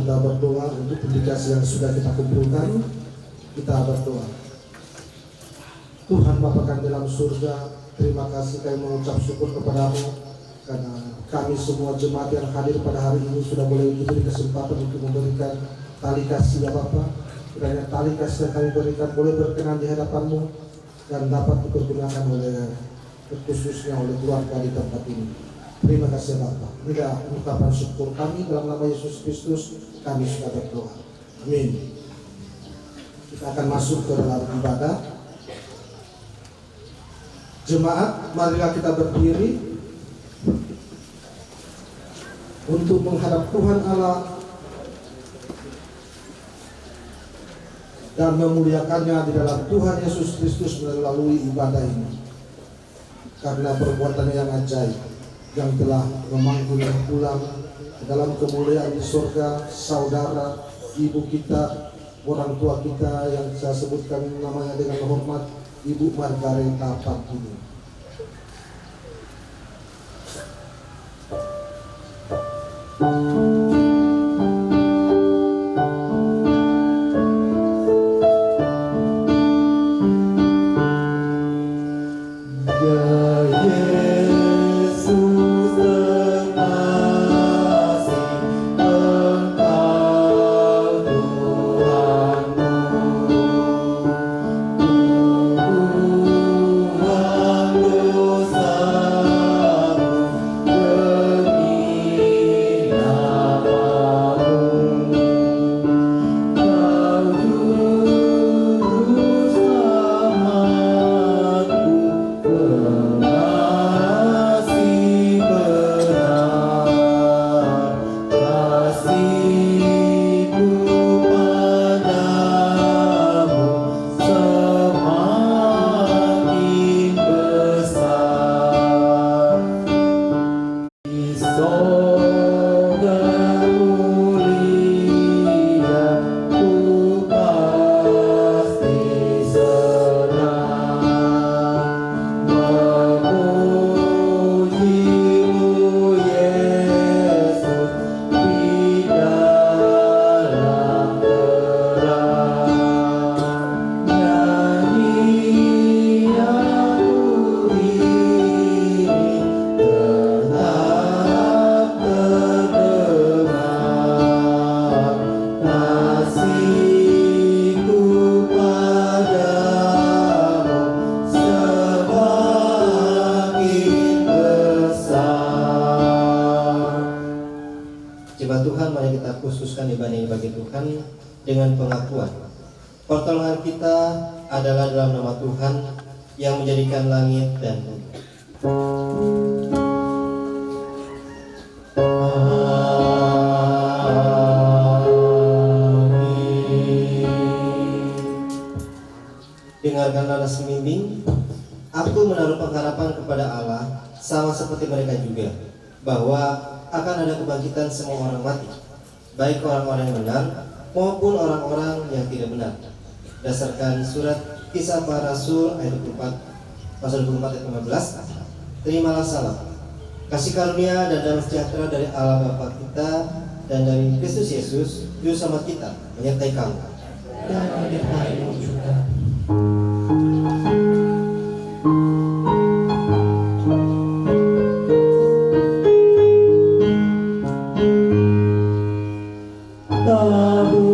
kita berdoa untuk publikasi yang sudah kita kumpulkan. Kita berdoa. Tuhan Bapa kami dalam surga, terima kasih kami mengucap syukur kepadamu karena kami semua jemaat yang hadir pada hari ini sudah boleh diberi kesempatan untuk memberikan tali kasih ya Bapa. Kiranya tali kasih yang kami berikan boleh berkenan di hadapanmu dan dapat dipergunakan oleh khususnya oleh keluarga di tempat ini. Terima kasih Bapa. Inilah ungkapan syukur kami dalam nama Yesus Kristus. Kami sudah berdoa. Amin. Kita akan masuk ke dalam ibadah. Jemaat, marilah kita berdiri untuk menghadap Tuhan Allah dan memuliakannya di dalam Tuhan Yesus Kristus melalui ibadah ini. Karena perbuatannya yang ajaib yang telah memanggil pulang ke dalam kemuliaan di surga saudara, ibu kita, orang tua kita yang saya sebutkan namanya dengan hormat, Ibu Margareta Pardini. Dengan pengakuan pertolongan kita adalah dalam nama Tuhan yang menjadikan langit dan bumi. Dengarkanlah sembimbing. Aku menaruh pengharapan kepada Allah sama seperti mereka juga, bahwa akan ada kebangkitan semua orang mati, baik orang-orang yang benar maupun orang-orang yang tidak benar. Berdasarkan surat Kisah Para Rasul ayat 24, pasal 24 ayat 15. Terimalah salam, kasih karunia dan damai sejahtera dari Allah Bapa kita dan dari Kristus Yesus Juru Selamat kita menyertai kamu dan menyertaimu juga. Tenang aku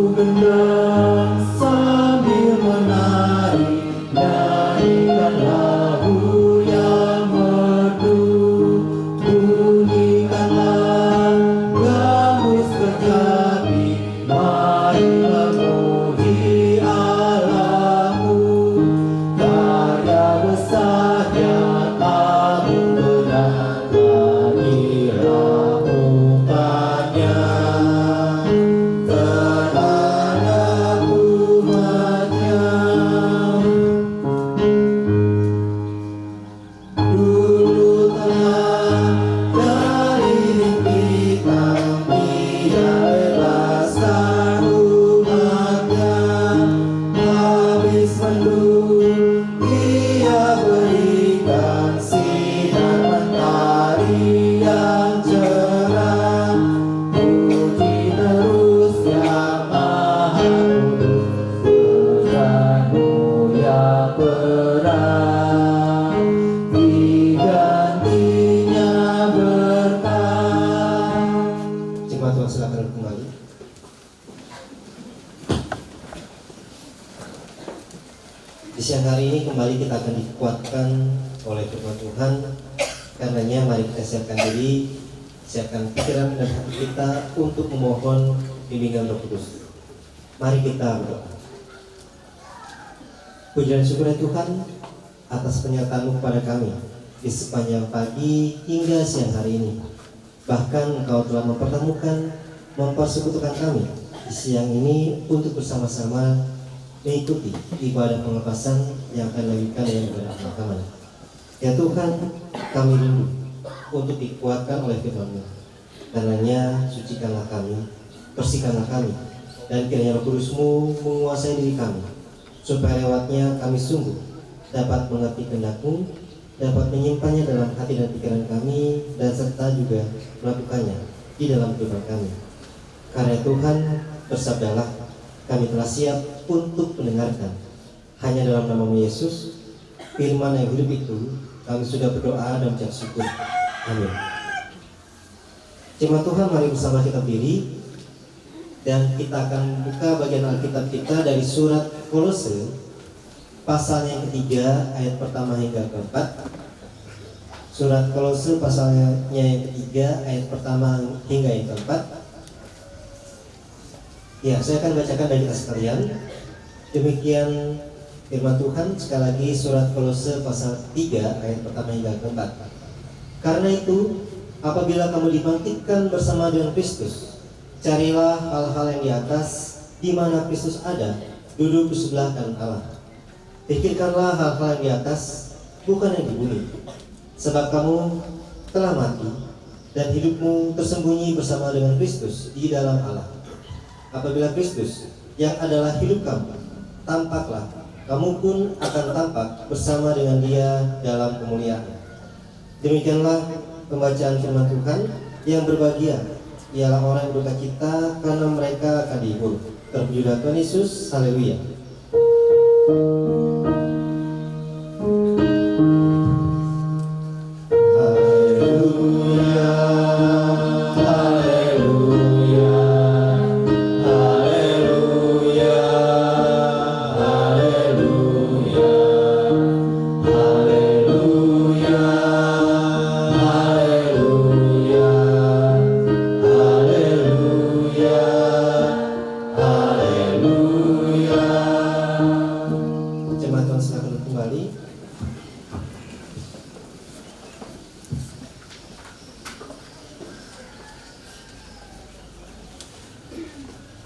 Di siang hari ini kembali kita akan dikuatkan oleh firman Tuhan. Karenanya mari kita siapkan diri, siapkan pikiran dan hati kita untuk memohon bimbingan Roh Kudus. Mari kita berdoa. Puji dan syukur Tuhan atas penyertaan-Mu kepada kami di sepanjang pagi hingga siang hari ini. Bahkan Engkau telah mempersekutukan kami di siang ini untuk bersama-sama mengikuti ibadah pelepasan yang akan dilakukan dengan ibadah pemakaman. Ya Tuhan, kami rindu untuk dikuatkan oleh firman-Mu. Karenanya sucikanlah kami, bersihkanlah kami, dan kiranya Roh Kudus-Mu menguasai diri kami, supaya lewatnya kami sungguh dapat mengerti kehendak-Mu, dapat menyimpannya dalam hati dan pikiran kami, dan serta juga melakukannya di dalam kehidupan kami. Karena Tuhan, bersabdalah, kami telah siap untuk mendengarkan. Hanya dalam nama Yesus, firman yang hidup itu, kami sudah berdoa dan mengucap syukur. Amin. Jemaat Tuhan, mari bersama kita berdiri dan kita akan buka bagian Alkitab kita dari surat Kolose pasal yang ketiga ayat pertama hingga keempat. Surat Kolose pasalnya yang ketiga ayat pertama hingga yang keempat. Ya, saya akan bacakan bagi kita sekalian. Demikian firman Tuhan, sekali lagi surat Kolose pasal 3 ayat pertama hingga keempat. Karena itu, apabila kamu dibangkitkan bersama dengan Kristus, carilah hal-hal yang di atas, di mana Kristus ada, duduk di sebelah kanan Allah. Pikirkanlah hal-hal yang di atas, bukan yang di bumi. Sebab kamu telah mati, dan hidupmu tersembunyi bersama dengan Kristus di dalam Allah. Apabila Kristus, yang adalah hidup kamu, tampaklah, kamu pun akan tampak bersama dengan Dia dalam kemuliaan. Demikianlah pembacaan firman Tuhan. Yang berbahagia ialah orang yang berduka karena mereka akan dihibur. Terpujilah Tuhan Yesus, haleluya.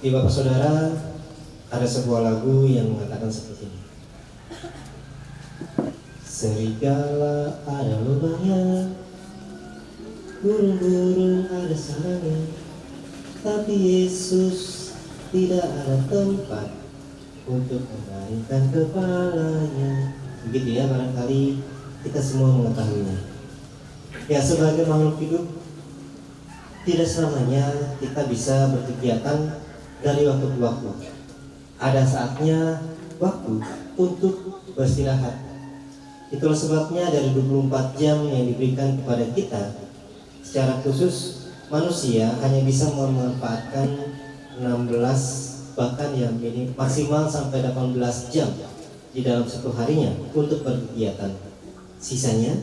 Di Bapak Saudara, ada sebuah lagu yang mengatakan seperti ini. Serigala ada lubangnya, burung-burung ada sarangnya, tapi Yesus tidak ada tempat untuk menaikkan kepalanya. Begitu ya, barangkali kita semua mengetahuinya. Ya, sebagai makhluk hidup, tidak selamanya kita bisa berkegiatan dari waktu ke waktu. Ada saatnya waktu untuk beristirahat. Itulah sebabnya dari 24 jam yang diberikan kepada kita, secara khusus manusia hanya bisa memanfaatkan 16 bahkan yang maksimal sampai 18 jam di dalam satu harinya untuk berkegiatan. Sisanya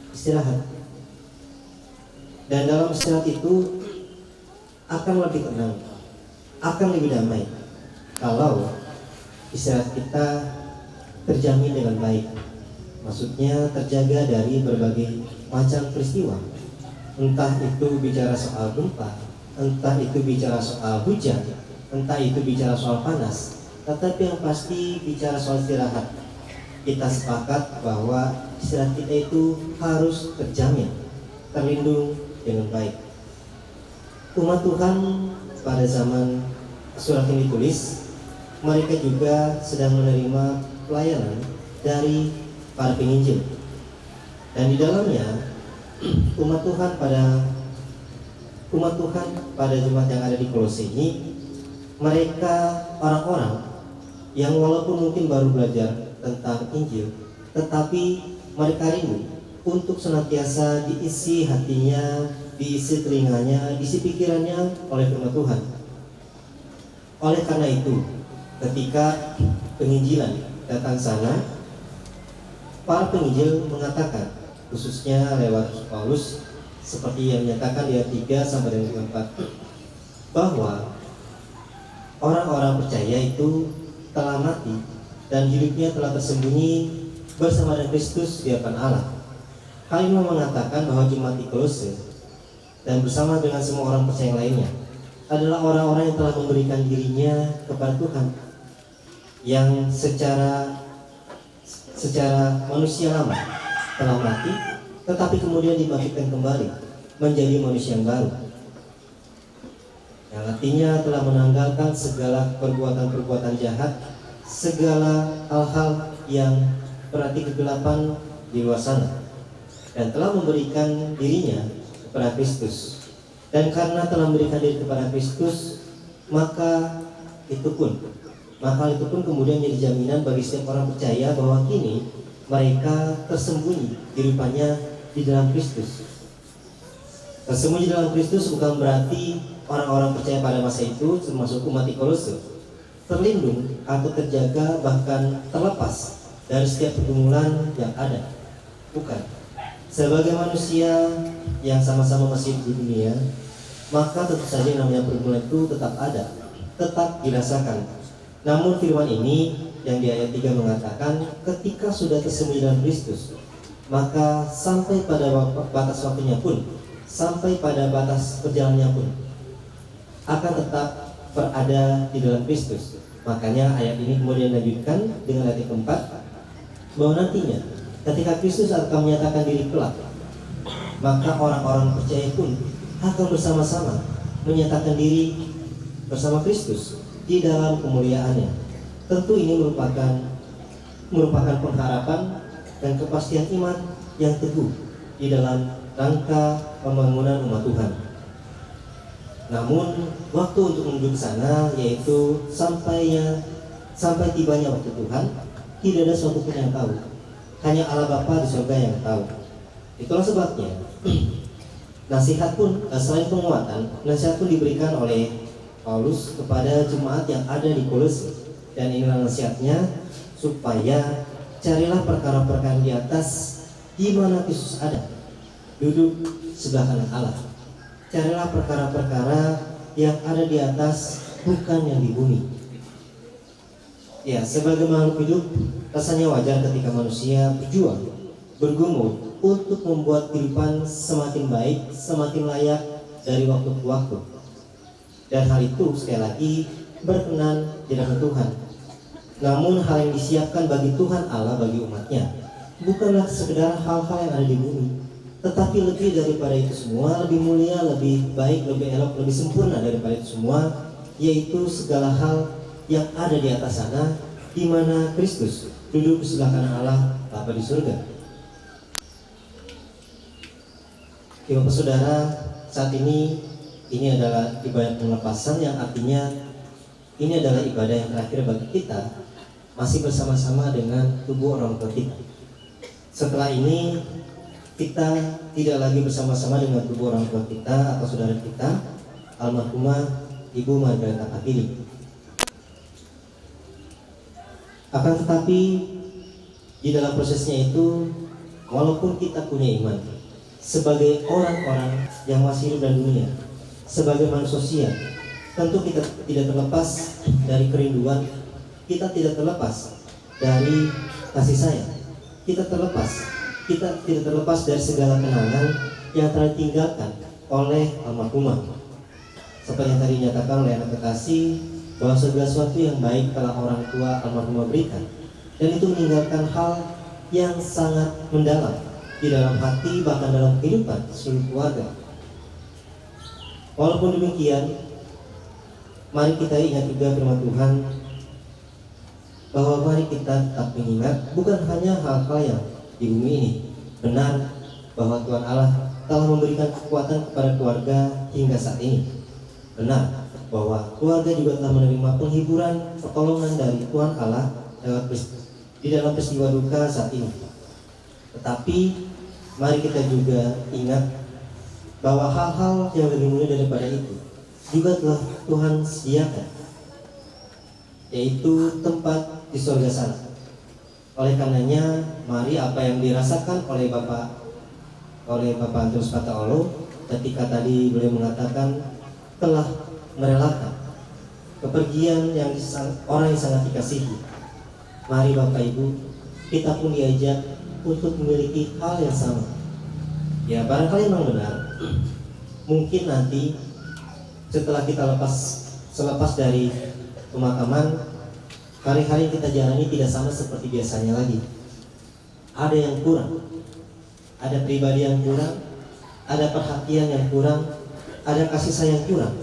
istirahat. Dan dalam istirahat itu akan lebih tenang, akan lebih damai kalau istirahat kita terjamin dengan baik. Maksudnya terjaga dari berbagai macam peristiwa. Entah itu bicara soal gempa, entah itu bicara soal hujan, entah itu bicara soal panas, tetapi yang pasti bicara soal istirahat. Kita sepakat bahwa istirahat kita itu harus terjamin, terlindung dengan baik. Umat Tuhan pada zaman surat ini ditulis, mereka juga sedang menerima pelayanan dari para penginjil. Dan di dalamnya umat Tuhan pada jemaat yang ada di Kolose ini, mereka orang-orang yang walaupun mungkin baru belajar tentang Injil, tetapi mereka rindu untuk senantiasa diisi hatinya, diisi telinganya, diisi pikirannya oleh firman Tuhan. Oleh karena itu, ketika penginjilan datang sana, para penginjil mengatakan, khususnya lewat Paulus, seperti yang dinyatakan di ayat 3 sampai dengan 4, bahwa orang-orang percaya itu telah mati dan hidupnya telah tersembunyi bersama dengan Kristus di hadapan Allah. Hal ini mengatakan bahwa jemaat di Kolose dan bersama dengan semua orang percaya lainnya adalah orang-orang yang telah memberikan dirinya kepada Tuhan, yang secara manusia lama telah mati, tetapi kemudian dibangkitkan kembali menjadi manusia yang baru, yang artinya telah menanggalkan segala perbuatan-perbuatan jahat, segala hal-hal yang berarti kegelapan di luar sana, dan telah memberikan dirinya kepada Kristus. Dan karena telah memberikan diri kepada Kristus, maka itu pun kemudian menjadi jaminan bagi setiap orang percaya bahwa kini mereka tersembunyi rupanya di dalam Kristus. Tersembunyi dalam Kristus bukan berarti orang-orang percaya pada masa itu, termasuk umat di Kolose, terlindung atau terjaga bahkan terlepas dari setiap pergumulan yang ada. Bukan. Sebagai manusia yang sama-sama masih di dunia, maka tentu saja yang namanya pergumulan itu tetap ada, tetap dirasakan. Namun firman ini yang di ayat 3 mengatakan, ketika sudah tersembunyi dalam Kristus, maka sampai pada batas waktunya pun, sampai pada batas perjalanannya pun, akan tetap berada di dalam Kristus. Makanya ayat ini kemudian dilanjutkan dengan ayat yang keempat, bahwa nantinya ketika Kristus akan menyatakan diri kelak, maka orang-orang percaya pun akan bersama-sama menyatakan diri bersama Kristus di dalam kemuliaannya. Tentu ini merupakan pengharapan dan kepastian iman yang teguh di dalam rangka pembangunan umat Tuhan. Namun waktu untuk menuju ke sana, yaitu sampai tibanya waktu Tuhan, tidak ada suatu pun yang tahu. Hanya Allah Bapa di surga yang tahu. Itulah sebabnya nasihat pun, selain penguatan, nasihat pun diberikan oleh Paulus kepada jemaat yang ada di Kolose. Dan inilah nasihatnya, supaya carilah perkara-perkara di atas, di mana Kristus ada, duduk sebelah kanan Allah. Carilah perkara-perkara yang ada di atas, bukan yang di bumi. Ya, sebagai makhluk hidup, rasanya wajar ketika manusia berjuang, bergumul untuk membuat kehidupan semakin baik, semakin layak dari waktu ke waktu. Dan hal itu sekali lagi berkenan di hadapan Tuhan. Namun hal yang disiapkan bagi Tuhan Allah, bagi umatnya, bukanlah sekedar hal-hal yang ada di bumi, tetapi lebih daripada itu semua, lebih mulia, lebih baik, lebih elok, lebih sempurna daripada itu semua, yaitu segala hal yang ada di atas sana, di mana Kristus duduk di sebelah kanan Allah Bapa di surga. Bapak Saudara, saat ini adalah ibadat pelepasan, yang artinya ini adalah ibadah yang terakhir bagi kita, masih bersama-sama dengan tubuh orang tua kita. Setelah ini kita tidak lagi bersama-sama dengan tubuh orang tua kita atau saudara kita, almarhumah Ibu Margareta Patili. Akan tetapi di dalam prosesnya itu, walaupun kita punya iman, sebagai orang-orang yang masih hidup dalam dunia, sebagai manusia, tentu kita tidak terlepas dari kerinduan, kita tidak terlepas dari kasih sayang, kita tidak terlepas dari segala kenangan yang telah ditinggalkan oleh almarhumah. Seperti yang tadi dinyatakan oleh anak kekasih, bahwa segala sesuatu yang baik telah orang tua almarhumah berikan, dan itu meninggalkan hal yang sangat mendalam di dalam hati, bahkan dalam kehidupan seluruh keluarga. Walaupun demikian, mari kita ingat juga firman Tuhan, bahwa mari kita tetap mengingat bukan hanya hal-hal yang di bumi ini. Benar bahwa Tuhan Allah telah memberikan kekuatan kepada keluarga hingga saat ini. Benar bahwa keluarga juga telah menerima penghiburan, pertolongan dari Tuhan Allah di dalam peristiwa duka saat ini. Tetapi mari kita juga ingat bahwa hal-hal yang lebih mulia daripada itu juga telah Tuhan sediakan, yaitu tempat di surga sana. Oleh karenanya, mari apa yang dirasakan oleh Bapak Antonius Pataolo ketika tadi beliau mengatakan telah merelakan kepergian orang yang sangat dikasihi. Mari Bapak Ibu, kita pun diajak untuk memiliki hal yang sama. Ya, barangkali memang benar. Mungkin nanti setelah kita selepas dari pemakaman, hari-hari kita jalani tidak sama seperti biasanya lagi. Ada yang kurang, ada pribadi yang kurang, ada perhatian yang kurang, ada kasih sayang kurang,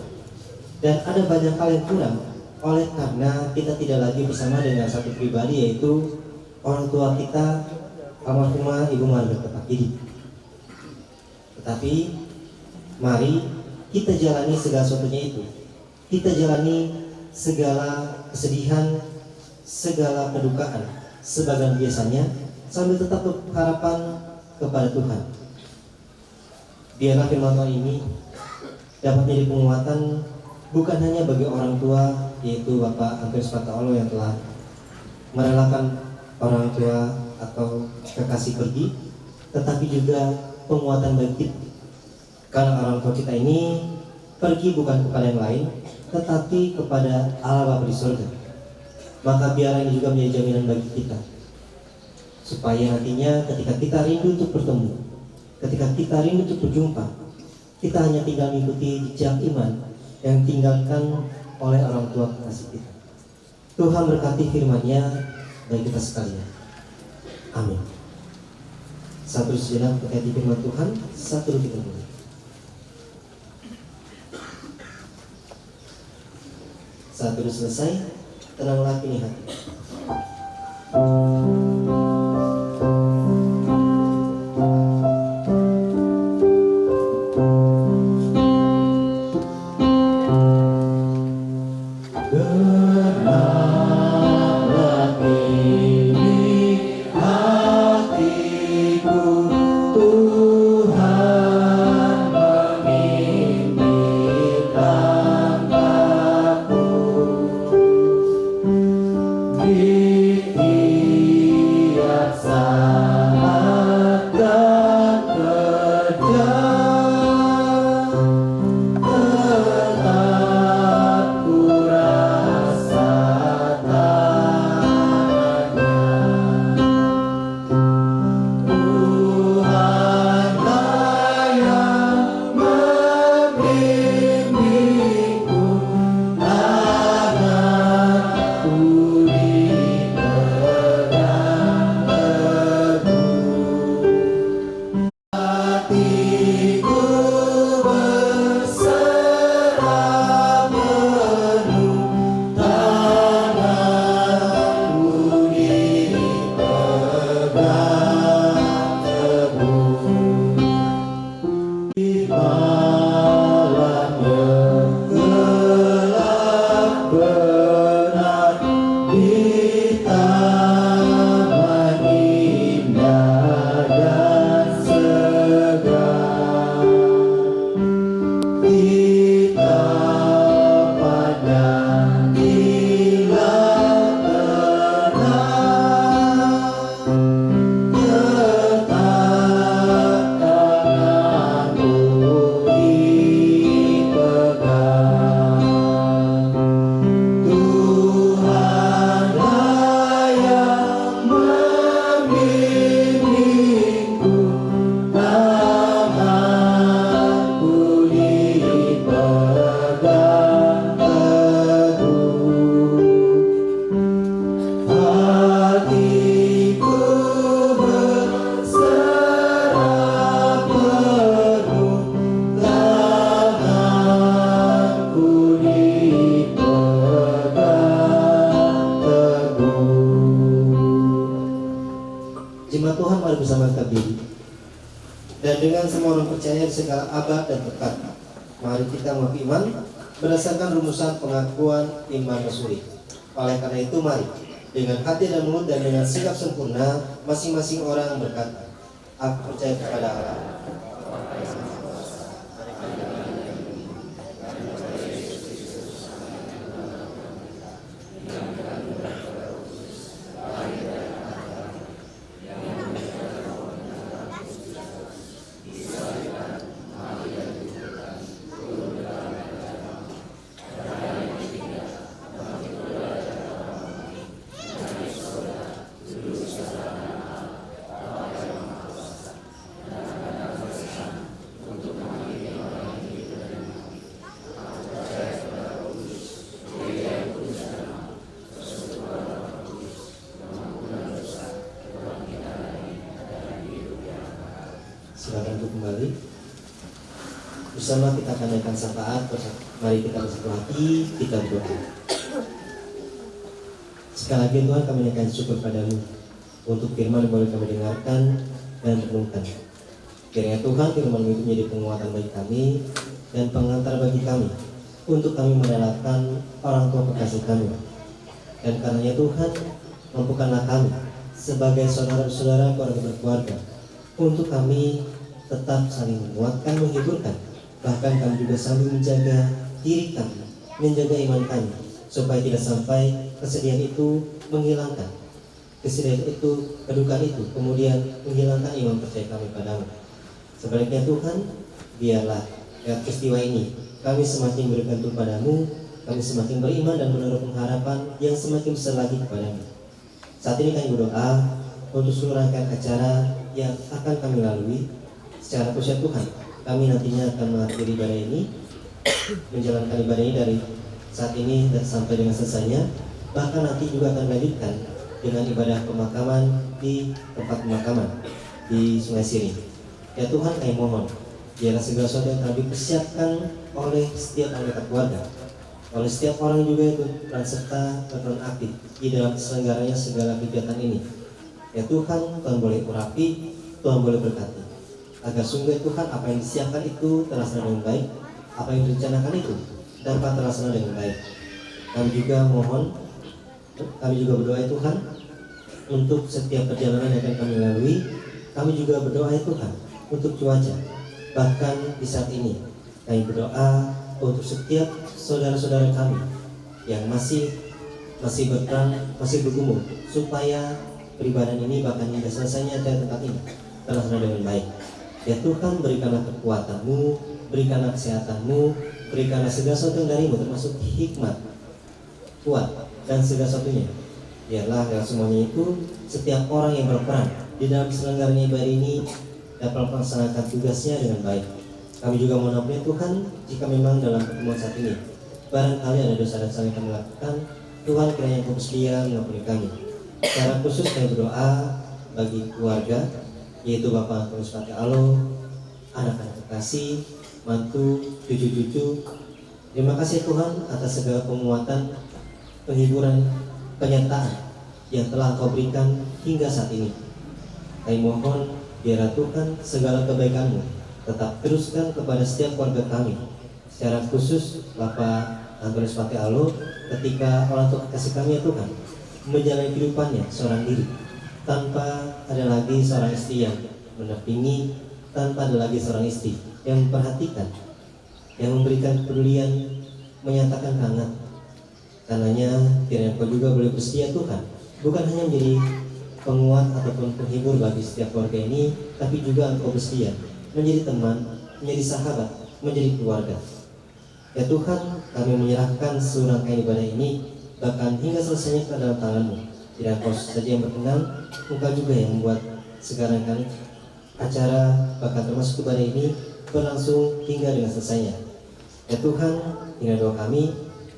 dan ada banyak hal yang kurang. Oleh karena kita tidak lagi bersama dengan satu pribadi, yaitu orang tua kita, almarhumah Ibu Margaret Kepakidi. Tetapi mari kita jalani segala sesuatunya itu. Kita jalani segala kesedihan, segala kedukaan sebagian biasanya, sambil tetap berharapan kepada Tuhan. Biarlah firman Tuhan ini dapat menjadi penguatan bukan hanya bagi orang tua, yaitu Bapak Antonius Pataolo yang telah merelakan orang tua atau kekasih pergi, tetapi juga penguatan bagi kita. Karena orang tua kita ini pergi bukan kepada yang lain, tetapi kepada Allah Bapa di surga. Maka biar ini juga menjadi jaminan bagi kita, supaya nantinya ketika kita rindu untuk bertemu, ketika kita rindu untuk berjumpa, kita hanya tinggal mengikuti jejak iman yang ditinggalkan oleh orang tua kekasih kita. Tuhan berkati firman-Nya bagi kita sekalian. Amin. Satu sejenak terkait firman Tuhan, satu kita mulai. Saat sudah selesai, tenanglah kini hati. Dan dengan semua orang percaya di segala abad dan tekat, mari kita mengaku iman berdasarkan rumusan pengakuan iman rasuli. Oleh karena itu, mari dengan hati dan mulut dan dengan sikap sempurna masing-masing orang berkata, aku percaya kepada Allah. dipersilakan untuk kembali. Bersama kita akan naikkan syafaat. Mari kita bersatu hati, kita berdoa. Sekali lagi Tuhan, kami naikkan syukur padamu untuk firman yang boleh kami dengarkan dan renungkan. Kiranya Tuhan, firman itu menjadi penguatan bagi kami dan pengantar bagi kami untuk kami merelakan orang tua kekasih kami. Dan karenanya Tuhan, mampukanlah kami sebagai saudara-saudara keluarga berkeluarga untuk kami tetap saling menguatkan, menghiburkan, bahkan kami juga sambil menjaga diri kami, menjaga iman kami, supaya tidak sampai kesedihan itu menghilangkan, kesedihan itu, kedukaan itu kemudian menghilangkan iman percaya kami padamu. Sebaliknya Tuhan, biarlah lewat peristiwa ini kami semakin bergantung padamu, kami semakin beriman dan menaruh pengharapan yang semakin besar lagi kepadamu. Saat ini kami berdoa untuk seluruh rangkaian acara yang akan kami lalui. Secara khusus Tuhan, kami nantinya akan mengakhiri ibadah ini, menjalankan ibadah ini dari saat ini dan sampai dengan selesainya. Bahkan nanti juga akan dilanjutkan dengan ibadah pemakaman di tempat pemakaman di Sungai Siring. Ya Tuhan, kami mohon biarlah segala sesuatu yang kami persiapkan oleh setiap anggota keluarga, oleh setiap orang juga itu peran serta berperan aktif di dalam terselenggaranya segala kegiatan ini. Ya Tuhan, Tuhan boleh urapi, Tuhan boleh berkati, agar sungguh Tuhan apa yang disiapkan itu terlaksana dengan baik, apa yang direncanakan itu dapat terlaksana dengan baik. Kami juga mohon, kami juga berdoa ya Tuhan untuk setiap perjalanan yang akan kami lalui. Kami juga berdoa ya Tuhan untuk cuaca. Bahkan di saat ini kami berdoa untuk setiap saudara-saudara kami yang masih berperang, masih bergumul, supaya peribadahan ini bahkan hingga selesainya dari tempat ini terlaksana dengan baik. Ya Tuhan, berikanlah kekuatan-Mu, berikanlah kesehatan-Mu, berikanlah segala sesuatu dari-Mu, termasuk hikmat, kuat, dan segala sesuatunya. Biarlah yang semuanya itu setiap orang yang berperan di dalam selenggaranya ibadah ini dapat melaksanakan tugasnya dengan baik. Kami juga mohon ampun Tuhan, jika memang dalam pertemuan saat ini barangkali ada dosa dan salah yang kami lakukan, Tuhan kiranya Engkau bersedia mengampuni kami. Secara khusus kami berdoa bagi keluarga, yaitu Bapak Antonius Pati Alo, anak-anak kekasih, mantu, cucu-cucu. Terima kasih Tuhan atas segala penguatan, penghiburan, penyertaan yang telah Engkau berikan hingga saat ini. Kami mohon biarlah Tuhan segala kebaikan-Mu tetap teruskan kepada setiap keluarga kami. Secara khusus Bapak Antonius Pati Alo, ketika orang tua kasih kami ya Tuhan menjalani kehidupannya seorang diri, tanpa ada lagi seorang istri yang mendampingi, tanpa ada lagi seorang istri yang memperhatikan, yang memberikan kepedulian, menyatakan hangat. Karenanya kiranya Engkau juga boleh bersedia Tuhan, bukan hanya menjadi penguat ataupun penghibur bagi setiap keluarga ini, tapi juga Engkau bersedia menjadi teman, menjadi sahabat, menjadi keluarga. Ya Tuhan, kami menyerahkan seluruh rangkaian ibadah ini, bahkan hingga selesainya ke dalam tangan-Mu. Tidak Engkau saja yang berkenan, Engkau juga yang membuat segala rangkaian acara, bahkan termasuk ibadah ini berlangsung hingga dengan selesainya. Ya Tuhan, tinggal doa kami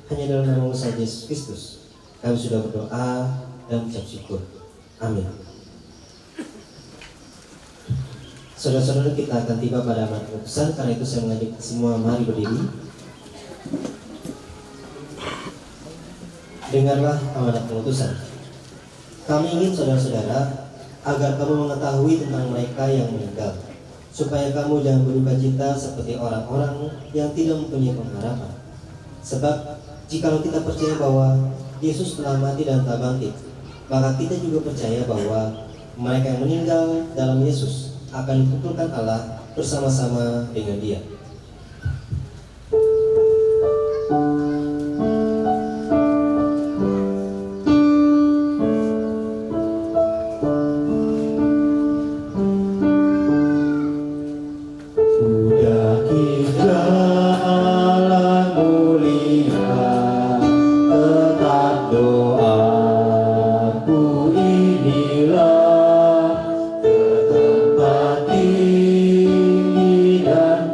hanya dalam nama-Mu saja Yesus Kristus. Kami sudah berdoa dan mengucap syukur. Amin. Saudara-saudara, kita akan tiba pada amanat keputusan. Karena itu saya mengajak semua mari berdiri. Dengarlah amanat pengutusan. Kami ingin saudara-saudara agar kamu mengetahui tentang mereka yang meninggal, supaya kamu jangan berduka cita seperti orang-orang yang tidak mempunyai pengharapan. Sebab jikalau kita percaya bahwa Yesus telah mati dan telah bangkit, maka kita juga percaya bahwa mereka yang meninggal dalam Yesus akan dikumpulkan Allah bersama-sama dengan Dia. Tinggi dan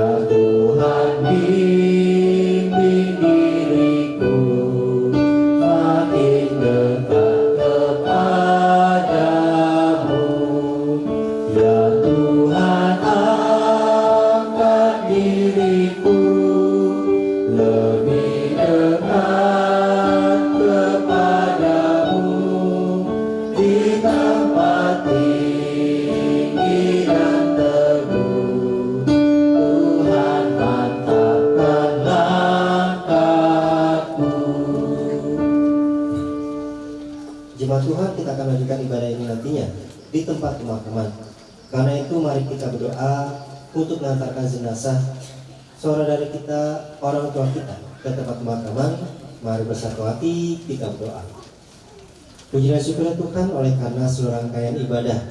Ya Tuhan bimbing diriku makin dekat kepadamu. Ya Tuhan angkat diriku lebih dekat kepadamu di tempat tinggi dan teguh. Tuhan mantapkan langkahku. Jemaat Tuhan, kita akan lanjutkan ibadah ini nantinya di tempat pemakaman. Karena itu mari kita berdoa untuk mengantarkan jenazah saudara kita, orang tua kita ke tempat pemakaman. Mari bersatu hati kita berdoa. Puji dan syukur Tuhan oleh karena seluruh rangkaian ibadah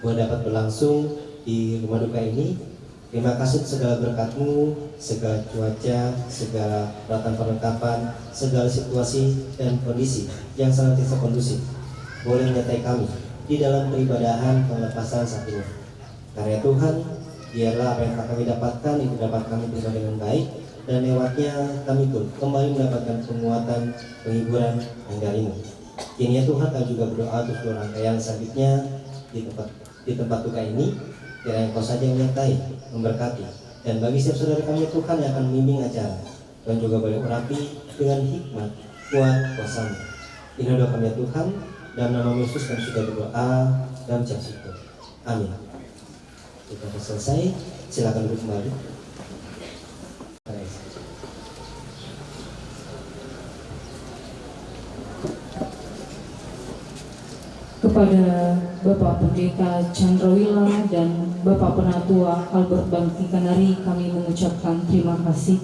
boleh dapat berlangsung di rumah duka ini. Terima kasih segala berkat-Mu, segala cuaca, segala peralatan perlengkapan, segala situasi dan kondisi yang senantiasa kondusif boleh menyertai kami di dalam peribadahan pelepasan saat ini. Karena Tuhan, biarlah apa yang kami dapatkan itu dapat kami terima dengan baik, dan lewatnya kami pun kembali mendapatkan penguatan, penghiburan yang darimu. Kini ya Tuhan, kami juga berdoa untuk seluruh rangkaian selanjutnya di tempat duka ini. Kiranya Engkau saja yang menyertai, memberkati, dan bagi setiap saudara kami Tuhan yang akan membimbing acara, dan juga boleh urapi dengan hikmat, kuat, kuasa-Mu. Ini doa kami ya Tuhan, dalam nama Yesus kami sudah berdoa dan ucap syukur. Amin. Kita sudah selesai, silakan duduk kembali. Kepada Bapak Pendeta Chandrawila dan Bapak Penatua Albert Bangki Kanari, kami mengucapkan terima kasih.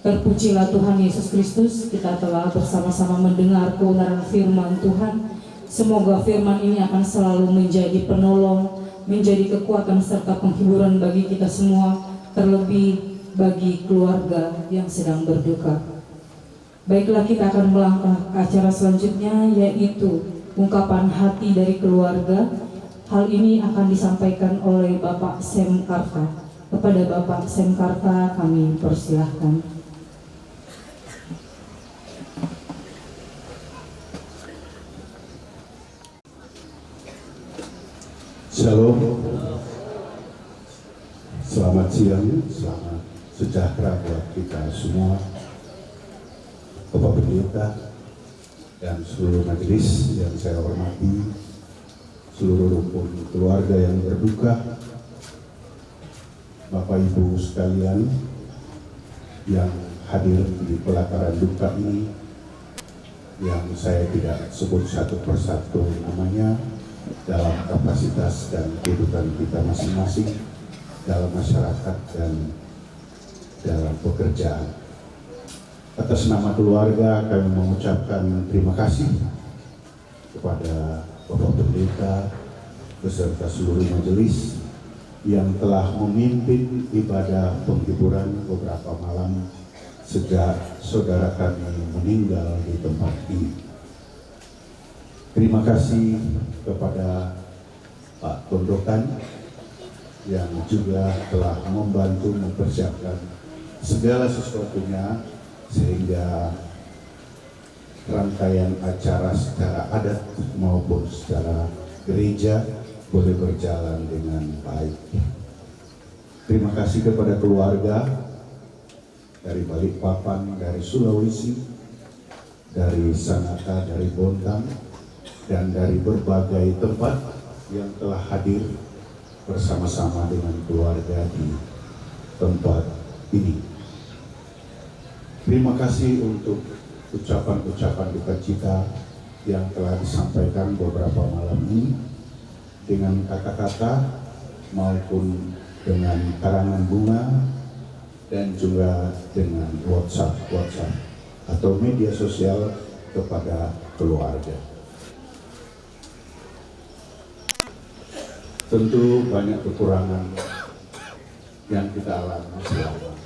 Terpujilah Tuhan Yesus Kristus. Kita telah bersama-sama mendengar kebenaran firman Tuhan. Semoga firman ini akan selalu menjadi penolong, menjadi kekuatan serta penghiburan bagi kita semua, terlebih bagi keluarga yang sedang berduka. Baiklah, kita akan melangkah ke acara selanjutnya, yaitu ungkapan hati dari keluarga. Hal ini akan disampaikan oleh Bapak Sem Karta. Kepada Bapak Sem Karta kami persilahkan. Shalom, selamat siang, selamat sejahtera buat kita semua, Bapak Pendeta dan seluruh majelis yang saya hormati, seluruh rukun keluarga yang berduka, Bapak Ibu sekalian yang hadir di pelataran duka ini, yang saya tidak sebut satu persatu namanya, dalam kapasitas dan kehidupan kita masing-masing dalam masyarakat dan dalam pekerjaan. Atas nama keluarga kami mengucapkan terima kasih kepada Bapak Pendeta beserta seluruh majelis yang telah memimpin ibadah penghiburan beberapa malam sejak saudara kami meninggal di tempat ini. Terima kasih kepada Pak Tondokan yang juga telah membantu mempersiapkan segala sesuatunya sehingga rangkaian acara secara adat maupun secara gereja boleh berjalan dengan baik. Terima kasih kepada keluarga dari Balikpapan, dari Sulawesi, dari Sanata, dari Bontang, dan dari berbagai tempat yang telah hadir bersama-sama dengan keluarga di tempat ini. Terima kasih untuk ucapan-ucapan duka cita yang telah disampaikan beberapa malam ini dengan kata-kata maupun dengan karangan bunga dan juga dengan WhatsApp atau media sosial kepada keluarga. Tentu banyak kekurangan yang kita alami selama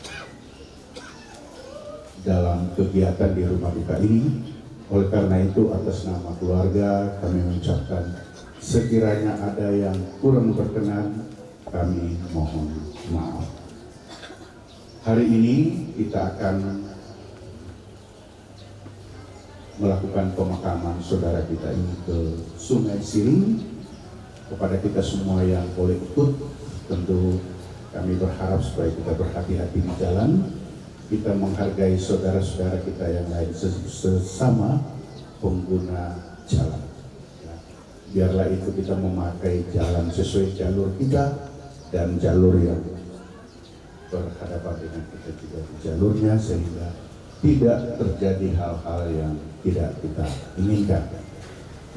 dalam kegiatan di rumah duka ini. Oleh karena itu, atas nama keluarga kami mengucapkan sekiranya ada yang kurang berkenan, kami mohon maaf. Hari ini kita akan melakukan pemakaman saudara kita ini ke Sungai Siring. Kepada kita semua yang boleh ikut, tentu kami berharap supaya kita berhati-hati di jalan, kita menghargai saudara-saudara kita yang lain sesama pengguna jalan. Ya, biarlah itu kita memakai jalan sesuai jalur kita dan jalur yang berhadapan dengan kita juga di jalurnya, sehingga tidak terjadi hal-hal yang tidak kita inginkan.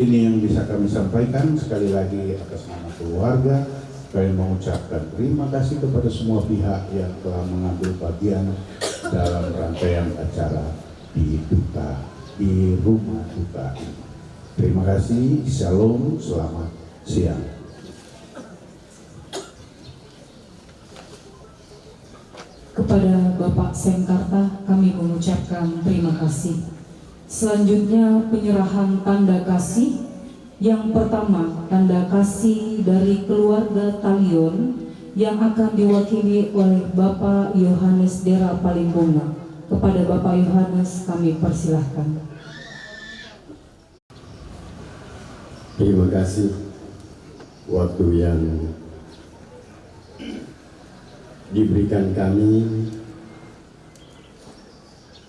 Ini yang bisa kami sampaikan. Sekali lagi atas nama keluarga, kami mengucapkan terima kasih kepada semua pihak yang telah mengambil bagian dalam rangkaian acara di rumah duka ini. Terima kasih, shalom, selamat siang. Kepada Bapak Semkarta kami mengucapkan terima kasih. Selanjutnya penyerahan tanda kasih. Yang pertama, tanda kasih dari keluarga Talion yang akan diwakili oleh Bapak Yohanes Dera Palimbunga. Kepada Bapak Yohanes kami persilahkan. Terima kasih waktu yang diberikan kami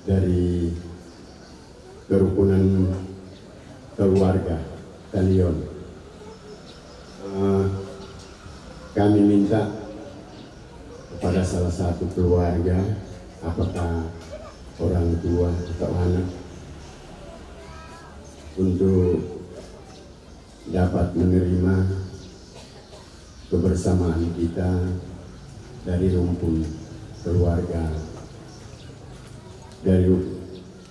dari kerukunan keluarga Talion. Kami minta kepada salah satu keluarga, apakah orang tua atau anak, untuk dapat menerima kebersamaan kita dari rumpun keluarga, dari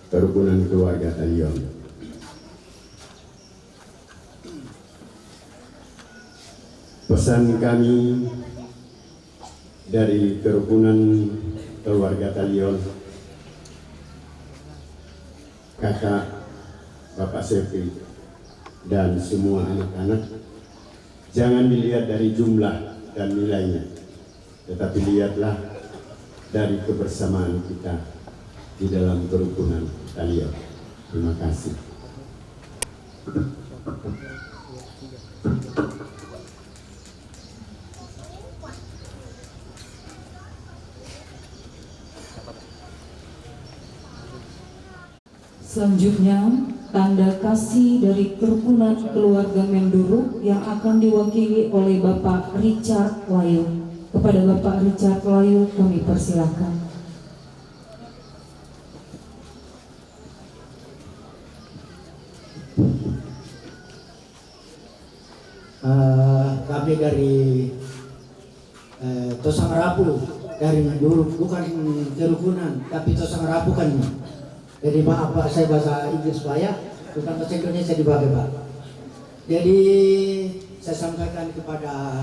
kerukunan keluarga Talion. Pesan kami dari kerukunan keluarga Talion, kakak Bapak Sepri dan semua anak-anak, jangan dilihat dari jumlah dan nilainya, tetapi lihatlah dari kebersamaan kita di dalam kerukunan Talion. Terima kasih. Selanjutnya, tanda kasih dari kerukunan keluarga Menduruk yang akan diwakili oleh Bapak Richard Layu. Kepada Bapak Richard Layu kami persilahkan. Kami dari Tosang Rapu, dari Menduruk, bukan kerukunan tapi Tosang Rapu kan. Jadi maaf Pak, saya bahasa Inggris banyak, bukan bahasa Indonesia dipakai Pak. Jadi saya sampaikan kepada,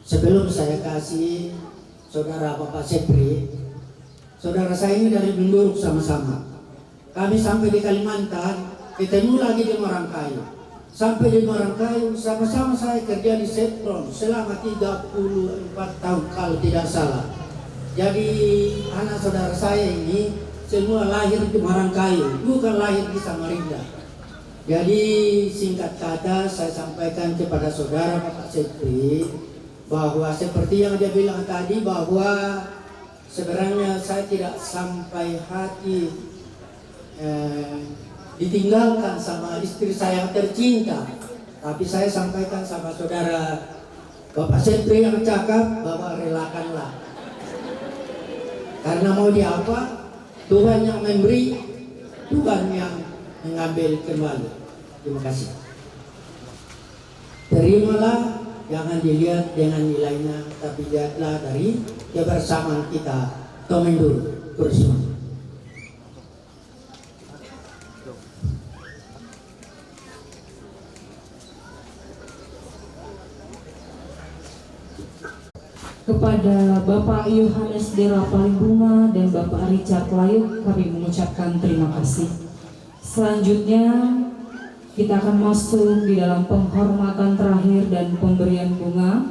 sebelum saya kasih saudara Bapak Sepri, saudara saya ini dari Menduruk sama-sama. Kami sampai di Kalimantan, ketemu lagi di Marangkayu. Sampai di Marangkayu, sama-sama saya kerja di Setron selama 34 tahun kalau tidak salah. Jadi anak saudara saya ini semua lahir di Marangkayu, bukan lahir di Samarinda. Jadi singkat kata saya sampaikan kepada saudara Bapak Sepri bahwa seperti yang dia bilang tadi, bahwa sebenarnya saya tidak sampai hati ditinggalkan sama istri saya yang tercinta, tapi saya sampaikan sama saudara Bapak Sepri yang cakap bahwa relakanlah, karena mau di apa, Tuhan yang memberi, Tuhan yang mengambil kembali. Terima kasih. Terimalah, jangan dilihat dengan nilainya, tapi lihatlah dari kebersamaan kita. Tomendul bersama. Kepada Bapak Yohanes Dera Palimbunga dan Bapak Richard Layu kami mengucapkan terima kasih. Selanjutnya kita akan masuk di dalam penghormatan terakhir dan pemberian bunga